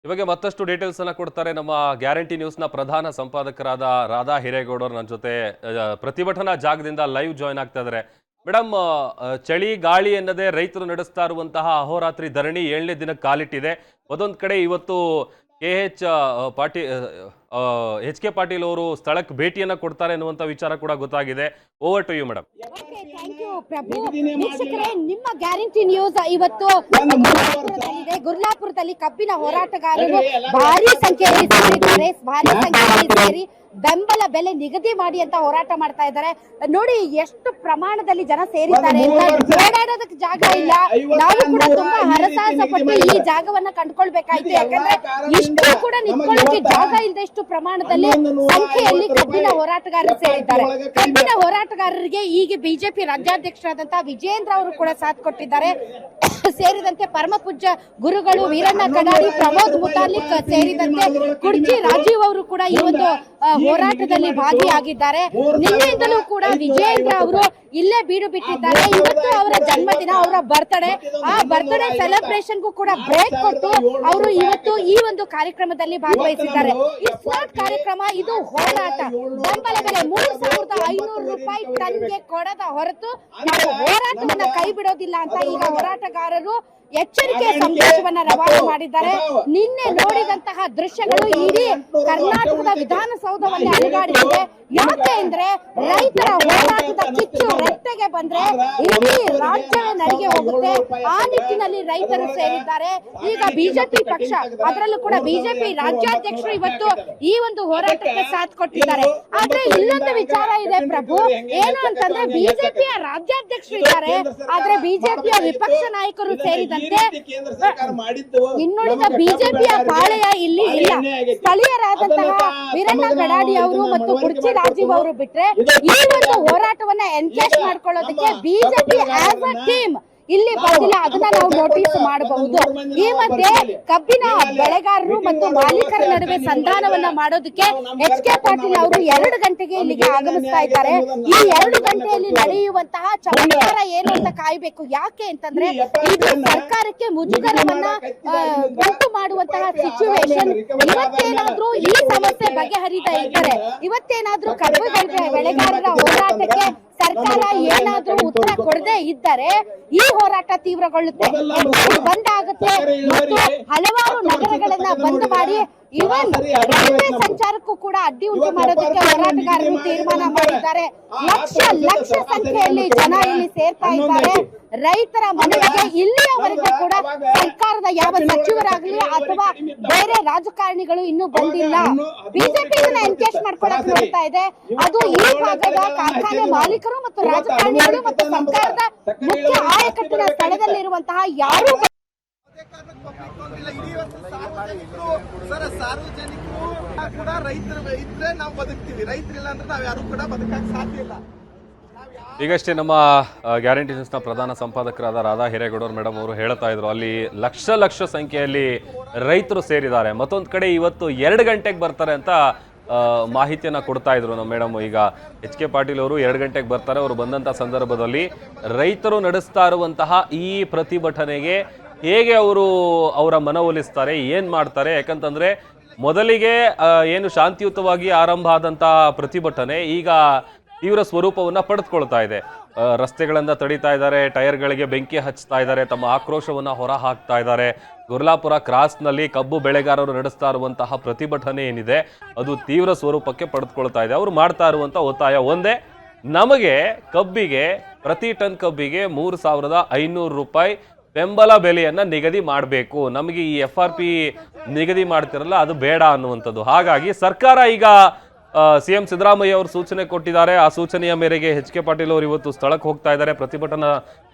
ಈ ಬಗ್ಗೆ ಮತ್ತಷ್ಟು ಡೀಟೇಲ್ಸ್ ಅನ್ನ ಕೊಡ್ತಾರೆ ನಮ್ಮ ಗ್ಯಾರಂಟಿ ನ್ಯೂಸ್ನ ಪ್ರಧಾನ ಸಂಪಾದಕರಾದ ರಾಧಾ ಹಿರೇಗೌಡರು ನನ್ನ ಜೊತೆ ಪ್ರತಿಭಟನಾ ಜಾಗದಿಂದ ಲೈವ್ ಜಾಯ್ನ್ ಆಗ್ತಾ ಇದ್ದಾರೆ. ಮೇಡಮ್, ಚಳಿ ಗಾಳಿ ಎನ್ನದೇ ರೈತರು ನಡೆಸ್ತಾ ಇರುವಂತಹ ಅಹೋರಾತ್ರಿ ಧರಣಿ 7ನೇ ದಿನಕ್ಕೆ ಕಾಲಿಟ್ಟಿದೆ. ಒಂದೊಂದು ಕಡೆ ಇವತ್ತು ಎಚ್ ಕೆ ಪಾಟೀಲ್ ಅವರು ಸ್ಥಳಕ್ಕೆ ಭೇಟಿಯನ್ನ ಕೊಡ್ತಾರೆ ಅನ್ನುವಂಥ ವಿಚಾರ ಕೂಡ ಗೊತ್ತಾಗಿದೆ. Over to you madam. ಪ್ರಭು ವೀಕ್ಷಕರೇ, ನಿಮ್ಮ ಗ್ಯಾರಂಟಿ ನ್ಯೂಸ್ ಇವತ್ತು ಗುರ್ಲಾಪುರದಲ್ಲಿ ಕಬ್ಬಿನ ಹೋರಾಟಗಾರರು ಭಾರಿ ಸಂಖ್ಯೆಯಲ್ಲಿ ಸೇರಿ ಬೆಂಬಲ ಬೆಲೆ ನಿಗದಿ ಮಾಡಿ ಅಂತ ಹೋರಾಟ ಮಾಡ್ತಾ ಇದ್ದಾರೆ. ನೋಡಿ ಎಷ್ಟು ಪ್ರಮಾಣದಲ್ಲಿ ಜನ ಸೇರಿದ್ದಾರೆ. ಓಡಾಡೋದಕ್ಕೆ ಜಾಗ ಇಲ್ಲ. ನಾವು ಕೂಡ ತುಂಬಾ ಹರಸಾಹಸ ಪಟ್ಟು ಈ ಜಾಗವನ್ನ ಕಂಡುಕೊಳ್ಬೇಕಾಯ್ತು. ಯಾಕಂದ್ರೆ ಇಷ್ಟು ಕೂಡ ನಿಂತ್ಕೊಳ್ಳೋಕೆ ಜಾಗ ಇಲ್ಲದಷ್ಟು ಪ್ರಮಾಣದಲ್ಲಿ ಸಂಖ್ಯೆಯಲ್ಲಿ ಕಬ್ಬಿನ ಹೋರಾಟಗಾರರು ಸೇರಿದ್ದಾರೆ. ಕಬ್ಬಿನ ಹೋರಾಟಗಾರರಿಗೆ ಈಗ ಬಿಜೆಪಿ ರಾಜ್ಯಾಧ್ಯಕ್ಷರಾದಂತಹ ವಿಜಯೇಂದ್ರ ಅವರು ಕೂಡ ಸಾಥ್ ಕೊಟ್ಟಿದ್ದಾರೆ. ಸೇರಿದಂತೆ ಪರಮ ಪೂಜ್ಯ ಗುರುಗಳು ವೀರಣ್ಣ ಕಡಾಡಿ, ಪ್ರಮೋದ್ ಮುತಾಲಿಕ್ ಸೇರಿದಂತೆ ಕುರ್ಚಿ ರಾಜೀವ್ ಅವರು ಕೂಡ ಈ ಒಂದು ಹೋರಾಟದಲ್ಲಿ ಭಾಗಿಯಾಗಿದ್ದಾರೆ. ನಿನ್ನೆಯಿಂದಲೂ ಕೂಡ ವಿಜಯೇಂದ್ರ ಅವರು ಇಲ್ಲೇ ಬೀಡು ಬಿಟ್ಟಿದ್ದಾರೆ. ಇವತ್ತು ಅವರ ಜನ್ಮದಿನ, ಅವರ ಬರ್ತ್ಡೇ. ಆ ಬರ್ತ್ಡೇ ಸೆಲೆಬ್ರೇಷನ್ಗೂ ಕೂಡ ಬ್ರೇಕ್ ಕೊಟ್ಟು ಅವರು ಇವತ್ತು ಈ ಒಂದು ಕಾರ್ಯಕ್ರಮದಲ್ಲಿ ಭಾಗವಹಿಸಿದ್ದಾರೆ. ಇಟ್ಸ್ ನಾಟ್ ಕಾರ್ಯಕ್ರಮ, ಇದು ಹೋರಾಟ. ಬೆಂಬಲ ಬೆಲೆ 3,500 ರೂಪಾಯಿ ಟನ್ಗೆ ಕೊಡದ ಹೊರತು ನಾವು ಹೋರಾಟವನ್ನ ಕೈ ಬಿಡೋದಿಲ್ಲ ಅಂತ ಈಗ ಹೋರಾಟಗಾರರು ಎಚ್ಚರಿಕೆಯ ಸಂದೇಶವನ್ನ ರವಾನೆ ಮಾಡಿದ್ದಾರೆ. ನಿನ್ನೆ ನೋಡಿದಂತಹ ದೃಶ್ಯಗಳು ಇಡೀ ಕರ್ನಾಟಕದ ವಿಧಾನಸೌಧವನ್ನೇ ಅಲುಗಾಡಿಸಿದೆ. ಯಾಕೆ ಅಂದ್ರೆ ರೈತರ ಹೋರಾಟದ ಕಿಚ್ಚು ರಟ್ಟೆಗೆ ಬಂದ್ರೆ ಇಡೀ ರಾಜ್ಯವೇ ನಡಿಗೆ ಹೋಗುತ್ತೆ. ಆ ನಿಟ್ಟಿನಲ್ಲಿ ರೈತರು ಸೇರಿದ್ದಾರೆ. ಈಗ ಬಿಜೆಪಿ ಪಕ್ಷ, ಅದರಲ್ಲೂ ಕೂಡ ಬಿಜೆಪಿ ರಾಜ್ಯಾಧ್ಯಕ್ಷರು ಇವತ್ತು ಈ ಒಂದು ಹೋರಾಟಕ್ಕೆ ಸಾಥ್ ಕೊಟ್ಟಿದ್ದಾರೆ. ಆದ್ರೆ ಇಲ್ಲೊಂದು ವಿಚಾರ ಇದೆ ಪ್ರಭು, ಏನು ಅಂತಂದ್ರೆ ಬಿಜೆಪಿಯ ರಾಜ್ಯಾಧ್ಯಕ್ಷರು ಇದ್ದಾರೆ, ಆದ್ರೆ ಬಿಜೆಪಿಯ ವಿಪಕ್ಷ ನಾಯಕರು ಸೇರಿದಂತೆ ಇನ್ನುಳಿದ ಬಿಜೆಪಿಯ ಪಾಳೆಯ ಇಲ್ಲಿ ಇಲ್ಲ. ಸ್ಥಳೀಯರಾದಂತಹ ವೀರಣ್ಣ ಕಡಾಡಿ ಅವರು ಮತ್ತು ಕುರ್ಚಿ ರಾಜೀವ್ ಅವರು ಬಿಟ್ರೆ ಈ ಒಂದು ಹೋರಾಟವನ್ನ ಎನ್ಕೇಜ್ ಮಾಡ್ಕೊಳ್ಳೋದಕ್ಕೆ ಬಿಜೆಪಿ ಆಸ್ ಅ ಟೀಮ್ ಇಲ್ಲಿ ಬಂದಿಲ್ಲ. ಅದನ್ನ ನಾವು ನೋಟಿಸ್ ಮಾಡಬಹುದು. ಈ ಮಧ್ಯೆ ಕಬ್ಬಿನ ಬೆಳೆಗಾರರು ಮತ್ತು ಮಾಲೀಕರ ನಡುವೆ ಸಂಧಾನವನ್ನ ಮಾಡೋದಕ್ಕೆ ಎಚ್ ಕೆ ಪಾಟೀಲ್ ಅವರು 2 ಗಂಟೆಗೆ ಇಲ್ಲಿಗೆ ಆಗಮಿಸ್ತಾ ಇದ್ದಾರೆ. ಈ 2 ಗಂಟೆಯಲ್ಲಿ ನಡೆಯುವಂತಹ ಚಮತ್ಕಾರ ಏನು ಅಂತ ಕಾಯ್ಬೇಕು. ಯಾಕೆ ಅಂತಂದ್ರೆ ಇದು ಸರ್ಕಾರಕ್ಕೆ ಮುಜುಗರವನ್ನ ಉಂಟು ಮಾಡುವಂತಹ ಸಿಚುವೇಶನ್. ಇವತ್ತೇನಾದ್ರೂ ಈ ಸಮಸ್ಯೆ ಬಗೆಹರಿದ ಇದ್ದರೆ, ಇವತ್ತೇನಾದ್ರೂ ಕಬ್ಬು ಬೆಳೆಗಾರರ ಹೋರಾಟಕ್ಕೆ ಸರ್ಕಾರ ಏನಾದ್ರೂ ಉತ್ತರ ಕೊಡದೆ ಇದ್ದರೆ ಈ ಹೋರಾಟ ತೀವ್ರಗೊಳ್ಳುತ್ತೆ, ಬಂದ್ ಆಗುತ್ತೆ ಮತ್ತು ಹಲವಾರು ನಗರಗಳನ್ನ ಬಂದ್ ಮಾಡಿ ಇವನ್ ರೈಲ್ವೆ ಸಂಚಾರಕ್ಕೂ ಕೂಡ ಅಡ್ಡಿ ಉಂಟು ಮಾಡೋದಕ್ಕೆ ಹೋರಾಟಗಾರರು ತೀರ್ಮಾನ ಮಾಡಿದ್ದಾರೆ. ಲಕ್ಷ ಸಂಖ್ಯೆಯಲ್ಲಿ ಜನ ಇಲ್ಲಿ ಸೇರ್ತಾ ಇದ್ದಾರೆ. ರೈತರ ಮನೆಗೆ ಇಲ್ಲಿಯವರೆಗೂ ಕೂಡ ಸರ್ಕಾರದ ಯಾವ ಸಚಿವರಾಗ್ಲಿ ಅಥವಾ ಬೇರೆ ರಾಜಕಾರಣಿಗಳು ಇನ್ನೂ ಬಂದಿಲ್ಲ. ಬಿಜೆಪಿ ಇದನ್ನ ಎನ್ಕೇಜ್ ಮಾಡ್ಕೊಳಕ್ ನೋಡ್ತಾ ಇದೆ. ಅದು ಈ ಭಾಗದ ಕಾರ್ಖಾನೆ ಮಾಲೀಕರು ಮತ್ತು ರಾಜಕಾರಣಿಗಳು ಮತ್ತು ಸರ್ಕಾರದ ಮುಖ್ಯ ಆಯಕಟ್ಟಿನ ಸ್ಥಳದಲ್ಲಿರುವಂತಹ ಯಾರು ಸಾರ್ವಜನಿಕರು ಕೂಡ ರೈತರು ಇದ್ರೆ ನಾವು ಬದುಕ್ತೀವಿ. ರೈತರಿಲ್ಲ ಅಂದ್ರೆ ನಾವ್ ಯಾರು ಕೂಡ ಬದುಕಕ್ಕೆ ಸಾಧ್ಯ ಇಲ್ಲ. ಈಗಷ್ಟೇ ನಮ್ಮ ಗ್ಯಾರಂಟಿ ನ್ಯೂಸ್ನ ಪ್ರಧಾನ ಸಂಪಾದಕರಾದ ರಾಧಾ ಹಿರೇಗೌಡರು ಮೇಡಮ್ ಅವರು ಹೇಳ್ತಾ ಇದ್ರು, ಅಲ್ಲಿ ಲಕ್ಷ ಸಂಖ್ಯೆಯಲ್ಲಿ ರೈತರು ಸೇರಿದ್ದಾರೆ. ಮತ್ತೊಂದು ಕಡೆ ಇವತ್ತು 2 ಗಂಟೆಗೆ ಬರ್ತಾರೆ ಅಂತ ಮಾಹಿತಿಯನ್ನು ಕೊಡ್ತಾ ಇದ್ರು ನಮ್ಮ ಮೇಡಮ್. ಈಗ ಎಚ್ ಕೆ ಪಾಟೀಲ್ ಅವರು 2 ಗಂಟೆಗೆ ಬರ್ತಾರೆ. ಅವರು ಬಂದಂಥ ಸಂದರ್ಭದಲ್ಲಿ ರೈತರು ನಡೆಸ್ತಾ ಇರುವಂತಹ ಈ ಪ್ರತಿಭಟನೆಗೆ ಹೇಗೆ ಅವರ ಮನವೊಲಿಸ್ತಾರೆ, ಏನು ಮಾಡ್ತಾರೆ? ಯಾಕಂತಂದರೆ ಮೊದಲಿಗೆ ಏನು ಶಾಂತಿಯುತವಾಗಿ ಆರಂಭ ಆದಂತಹ ಪ್ರತಿಭಟನೆ ಈಗ ತೀವ್ರ ಸ್ವರೂಪವನ್ನು ಪಡೆದುಕೊಳ್ತಾ ಇದೆ. ರಸ್ತೆಗಳನ್ನು ತಡೀತಾ ಇದ್ದಾರೆ, ಟೈರ್ಗಳಿಗೆ ಬೆಂಕಿ ಹಚ್ತಾ ಇದ್ದಾರೆ, ತಮ್ಮ ಆಕ್ರೋಶವನ್ನು ಹೊರ ಹಾಕ್ತಾ ಇದ್ದಾರೆ. ಗುರ್ಲಾಪುರ ಕ್ರಾಸ್ನಲ್ಲಿ ಕಬ್ಬು ಬೆಳೆಗಾರರು ನಡೆಸ್ತಾ ಇರುವಂತಹ ಪ್ರತಿಭಟನೆ ಏನಿದೆ ಅದು ತೀವ್ರ ಸ್ವರೂಪಕ್ಕೆ ಪಡೆದುಕೊಳ್ತಾ ಇದೆ. ಅವರು ಮಾಡ್ತಾ ಇರುವಂಥ ಒತ್ತಾಯ ಒಂದೇ, ನಮಗೆ ಕಬ್ಬಿಗೆ ಪ್ರತಿ ಟನ್ ಕಬ್ಬಿಗೆ 3,500 ರೂಪಾಯಿ ಬೆಂಬಲ ಬೆಲೆಯನ್ನು ನಿಗದಿ ಮಾಡಬೇಕು. ನಮಗೆ ಈ FRP ನಿಗದಿ ಮಾಡ್ತಿರಲ್ಲ ಅದು ಬೇಡ ಅನ್ನುವಂಥದ್ದು. ಹಾಗಾಗಿ ಸರ್ಕಾರ ಈಗ CM ಸಿದ್ದರಾಮಯ್ಯ ಅವರು ಸೂಚನೆ ಕೊಟ್ಟಿದ್ದಾರೆ. ಆ ಸೂಚನೆಯ ಮೇರೆಗೆ ಎಚ್ ಕೆ ಪಾಟೀಲ್ ಅವರು ಇವತ್ತು ಸ್ಥಳಕ್ಕೆ ಹೋಗ್ತಾ ಇದ್ದಾರೆ. ಪ್ರತಿಭಟನಾ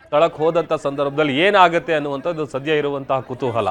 ಸ್ಥಳಕ್ಕೆ ಹೋದಂಥ ಸಂದರ್ಭದಲ್ಲಿ ಏನಾಗುತ್ತೆ ಅನ್ನುವಂಥದ್ದು ಸದ್ಯ ಇರುವಂತಹ ಕುತೂಹಲ.